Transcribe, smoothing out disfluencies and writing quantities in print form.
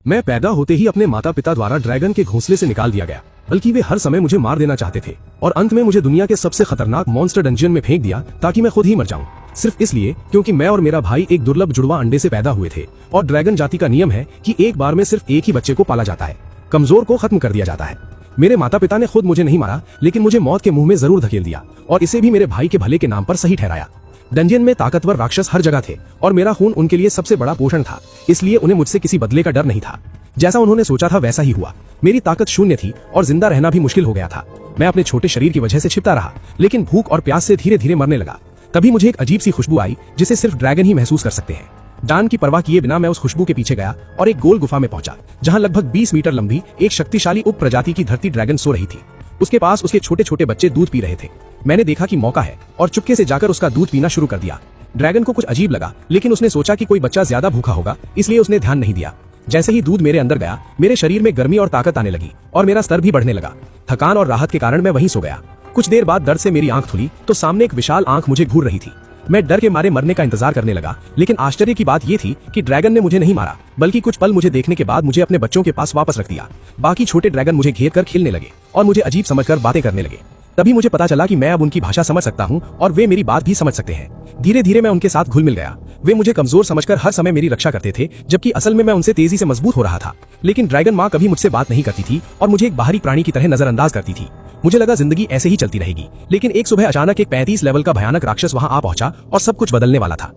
मैं पैदा होते ही अपने माता पिता द्वारा ड्रैगन के घोंसले से निकाल दिया गया, बल्कि वे हर समय मुझे मार देना चाहते थे और अंत में मुझे दुनिया के सबसे खतरनाक मॉन्स्टर डंजियन में फेंक दिया ताकि मैं खुद ही मर जाऊं। सिर्फ इसलिए क्योंकि मैं और मेरा भाई एक दुर्लभ जुड़वा अंडे से पैदा हुए थे और ड्रैगन जाति का नियम है कि एक बार में सिर्फ एक ही बच्चे को पाला जाता है, कमजोर को खत्म कर दिया जाता है। मेरे माता पिता ने खुद मुझे नहीं मारा, लेकिन मुझे मौत के मुंह में जरूर धकेल दिया और इसे भी मेरे भाई के भले के नाम पर सही ठहराया। डंजियन में ताकतवर राक्षस हर जगह थे और मेरा खून उनके लिए सबसे बड़ा पोषण था, इसलिए उन्हें मुझसे किसी बदले का डर नहीं था। जैसा उन्होंने सोचा था वैसा ही हुआ। मेरी ताकत शून्य थी और जिंदा रहना भी मुश्किल हो गया था। मैं अपने छोटे शरीर की वजह से छिपता रहा, लेकिन भूख और प्यास से धीरे धीरे मरने लगा। तभी मुझे एक अजीब सी खुशबू आई जिसे सिर्फ ड्रैगन ही महसूस कर सकते हैं। जान की परवाह किए बिना मैं उस खुशबू के पीछे गया और एक गोल गुफा में पहुंचा, जहां लगभग 20 मीटर लंबी एक शक्तिशाली उप प्रजाति की धरती ड्रैगन सो रही थी। उसके पास उसके छोटे छोटे बच्चे दूध पी रहे थे। मैंने देखा कि मौका है और चुपके से जाकर उसका दूध पीना शुरू कर दिया। ड्रैगन को कुछ अजीब लगा, लेकिन उसने सोचा कि कोई बच्चा ज्यादा भूखा होगा, इसलिए उसने ध्यान नहीं दिया। जैसे ही दूध मेरे अंदर गया, मेरे शरीर में गर्मी और ताकत आने लगी और मेरा स्तर भी बढ़ने लगा। थकान और राहत के कारण मैं वहीं सो गया। कुछ देर बाद दर्द से मेरी आंख खुली तो सामने एक विशाल आंख मुझे घूर रही थी। मैं डर के मारे मरने का इंतजार करने लगा, लेकिन आश्चर्य की बात यह थी कि ड्रैगन ने मुझे नहीं मारा, बल्कि कुछ पल मुझे देखने के बाद मुझे अपने बच्चों के पास वापस रख दिया। बाकी छोटे ड्रैगन मुझे घेर कर खेलने लगे और मुझे अजीब समझकर बातें करने लगे। तभी मुझे पता चला कि मैं अब उनकी भाषा समझ सकता हूँ और वे मेरी बात भी समझ सकते हैं। धीरे धीरे मैं उनके साथ घुल मिल गया। वे मुझे कमजोर समझकर हर समय मेरी रक्षा करते थे, जबकि असल में मैं उनसे तेजी से मजबूत हो रहा था। लेकिन ड्रैगन माँ कभी मुझसे बात नहीं करती थी और मुझे एक बाहरी प्राणी की तरह नजरअंदाज करती थी। मुझे लगा जिंदगी ऐसे ही चलती रहेगी, लेकिन एक सुबह अचानक एक 35 लेवल का भयानक राक्षस वहां आ पहुंचा और सब कुछ बदलने वाला था।